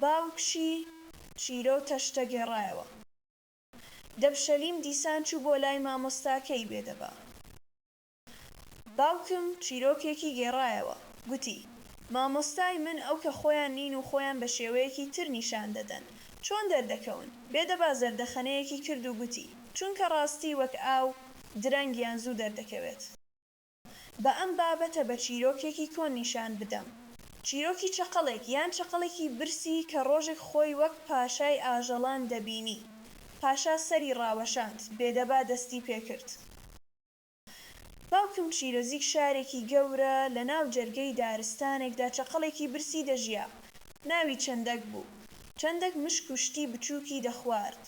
باوکشی چیرۆ تەشتە گێڕایەوە. دەبشەلیم دیسان چوو بۆ لای مامۆستاکەی بێدەبا. باوکم چیرۆکێکی گێڕایەوە. گوتی مامۆستای من ئەو کە خۆیان نین و خۆیان بە شێوەیەکی تر نیشان دەدەن. چۆن دەردەکەون؟ بێدەبا زەردەخەنەیەکی کرد و گوتی چونکە ڕاستی وەک ئاو درەنگیان زوو دەردەکەوێت. بە ئەم بابەتە بە چیرۆکێکی کۆن نیشان بدەم. چیرۆکی چەقەڵێک یان چەقەڵێکی برسی کە ڕۆژێک خۆی وەک پاشای ئاژەڵان دەبینی. پاشا سەری ڕاوەشاند. بێدەبا دەستی پێکرد. باوکم چیرۆزیک شارێکی گەورە لە ناو جەرگەی دارستانێکدا چەقەڵێکی برسی دەژیا. ناوی چەندەک بوو. چەندەک مشک و شتی بچووکی دەخوارد،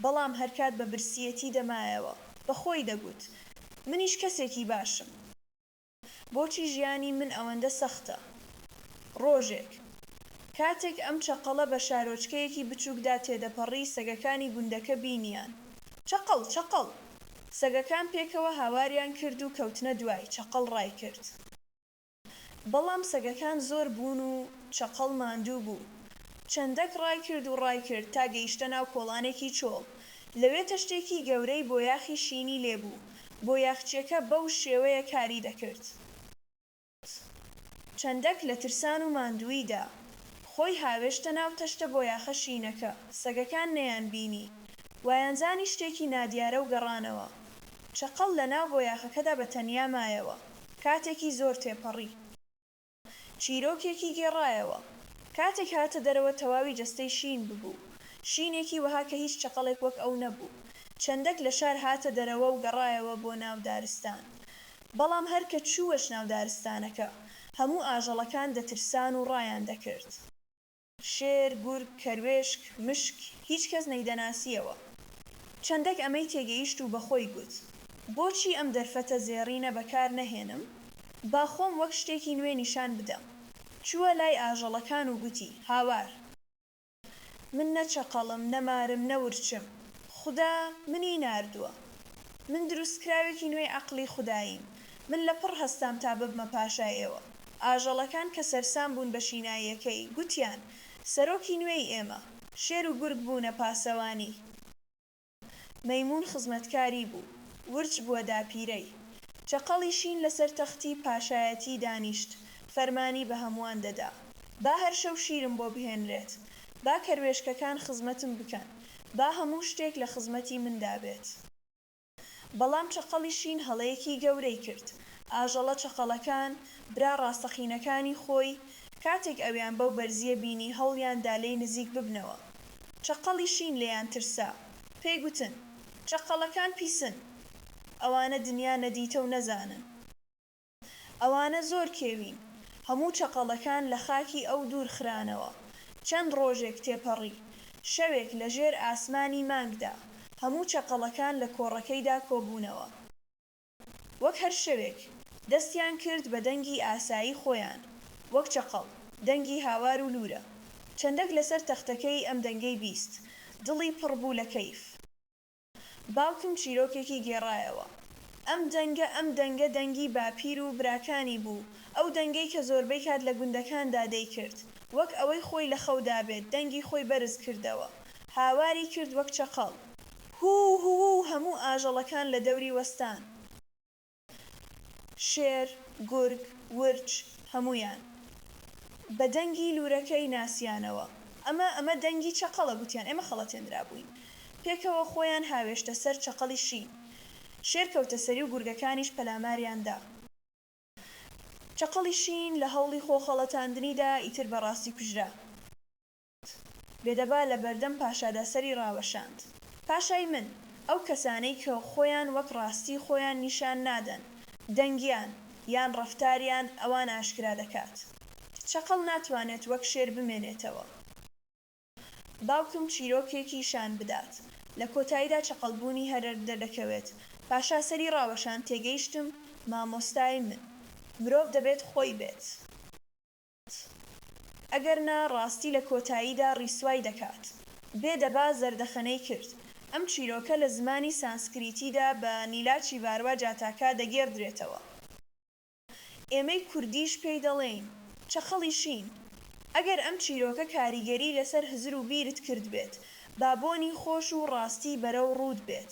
بەڵام هەرکات بە برسیەتی دەمایەوە. بەخۆی دەگوت منیش کەسێکی باشم. بۆچی ژیانی من ئەوەندە سەختە؟ ڕۆژێک کاتێک ئەم چەقەڵە بە شارۆچکەیەکی بچووکدا تێدەپەڕی سەگەکانی گوندەکە بینیان. چەقەڵ چەقەڵ! سەگەکان پێکەوە هاواریان کرد و کەوتنە دوای. چەقەڵ ڕای کرد. بەڵام سەگەکان زۆر بوون و چەقەڵ ماندوو بوو. چەندەک ڕای کرد و ڕای کرد تا گەیشتە ناو کۆڵانێکی چۆڵ. لەوێ تەشتێکی گەورەی بۆ یاخی شینی لێبوو. بۆ یاخچیەکە بەو شێوەیە کاری دەکرد. چەندەک لە ترسان و ماندوویدا خۆی هاوێشتە ناو تەشتە بۆ یاخە شینەکە. سەگەکان نەیان بینی. وایانزانی شتێکی نادیارە و گەڕانەوە. چەقەڵ لە ناو بۆ یاخەکەدا بە تەنیا مایەوە. کاتێکی زۆر تێپەڕی. چیرۆکێکی گێڕایەوە. کاتێک هاتە دەرەوە تەواوی جەستەی شین ببوو. شینێکی وەها کە هیچ چەقەڵێک وەک ئەو نەبوو. چەندەک لە شار هاتە دەرەوە و گەڕایەوە بۆ ناو دارستان. بەڵام هەر کە چووەش ناو دارستانەکە هەموو ئاژەڵەکان دەترسان و ڕایان دەکرد. شێر، گورگ، کەروێشک، مشک هیچ کەس نەیدەناسیەوە. چەندەک ئەمەی تێگەیشت و بەخۆی گوت بۆچی ئەم دەرفەتە زێڕینە بەکار نەهێنم؟ با خۆم وەک شتێکی نوێ نیشان بدەم. چووە لای ئاژەڵەکان و گوتی هاوار من نە چەقەڵم، نەمارم، نەورچم. خودا منی ناردووە. من دروستکراوێکی نوێی عەقڵی خوداییم. من لە پڕ هەستام تا ببمە پاشای ئێوە. ئاژەڵەکان کە سەرسام بوون بە شیناییەکەی گوتیان سەرۆکی نوێی ئێمە. شێر و گورگ بوونە پاسەوانی. مەیمون خزمەتکاری بوو. ورچ بووە داپیرەی. چەقەڵی شین لەسەر تەختی پاشایەتی دانیشت. فەرمانی بە هەمووان دەدا. با هەر شەو شیرم بۆ بهێنرێت. با کەروێشکەکان خزمەتم بکەن. با هەموو شتێک لە خزمەتی مندا بێت. بەڵام چەقەڵی شین هەڵەیەکی گەورەی کرد. ئاژەڵە چەقەڵەکان برا ڕاستەقینەکانی خۆی کاتێک ئەویان بەو بەرزیە بینی هەوڵیاندا لێی نزیک ببنەوە. چەقەڵی شین لێیان ترسا. پێی گوتن چەقەڵەکان پیسن. ئەوانە دنیا نەدیتە و نەزانن. ئەوانە زۆر کێوین. هەموو چەقەڵەکان لە خاکی ئەو دوور خرانەوە. چەند ڕۆژێک تێپەڕی. شەوێک لە ژێر ئاسمانی مانگدا هەموو چەقەڵەکان لە کۆڕەکەیدا کۆبوونەوە. وەک هەر شەوێک دەستیان کرد بە دەنگی ئاسایی خۆیان. وەک چەقەڵ دەنگی هاوار و لورە. چەندەک لەسەر تەختەکەی ئەم دەنگەی بیست. دڵی پڕ بوو لە کەیف. باوکم چیرۆکێکی گێڕایەوە. ئەم دەنگە دەنگی باپیر و براکانی بوو. ئەو دەنگەی کە زۆربەی کات لە گوندەکاندا دەیکرد. وەک ئەوەی خۆی لە خەودا بێت دەنگی خۆی بەرز کردەوە. هاواری کرد وەک چەقەڵ. هوو هوو هەموو ئاژەڵەکان لە دەوری وەستان. شێر، گورگ، ورچ هەموویان بە دەنگی لورەکەی ناسیانەوە. ئەمە دەنگی چەقەڵە گوتیان. ئێمە خەڵەتێنرا بووین. پێکەوە خۆیان هاوێشتە سەر چەقەڵی شین. شێر کەوتە سەری و گورگەکانیش پەلاماریاندا. چەقەڵی شین لە هەوڵی خۆخەڵەتاندنیدا ئیتر بەڕاستی کوژرا. بێدەبا لە بەردەم پاشادا سەری ڕاوەشاند. پاشای من ئەو کەسانەی کە خۆیان وەک ڕاستی خۆیان نیشان نادەن دەنگیان یان ڕەفتاریان ئەوان ئاشکرا دەکات. چەقەڵ ناتوانێت وەک شێر بمێنێتەوە. باوکم چیرۆکێکی شان بدات. لە کۆتاییدا چەقەڵبوونی هەر دەردەکەوێت. پاشا سەری ڕاوەشان. تێگەیشتم مامۆستای من مرۆڤ دەبێت خۆی بێت. ئەگەر نا ڕاستی لە کۆتاییدا ڕیسوای دەکات. بێدەبا زەردەخەنەی کرد. ئەم چیرۆکە لە زمانی سانسکریتیدا بە نیلاچی ڤاروا جاتاکا دەگێڕدرێتەوە. ئێمەی کوردیش پێی دەڵێین چەقەڵی شین. ئەگەر ئەم چیرۆکە کاریگەری لەسەر هزر و بیرت کرد بێت با بۆنی خۆش و ڕاستی بەرەو ڕوود بێت.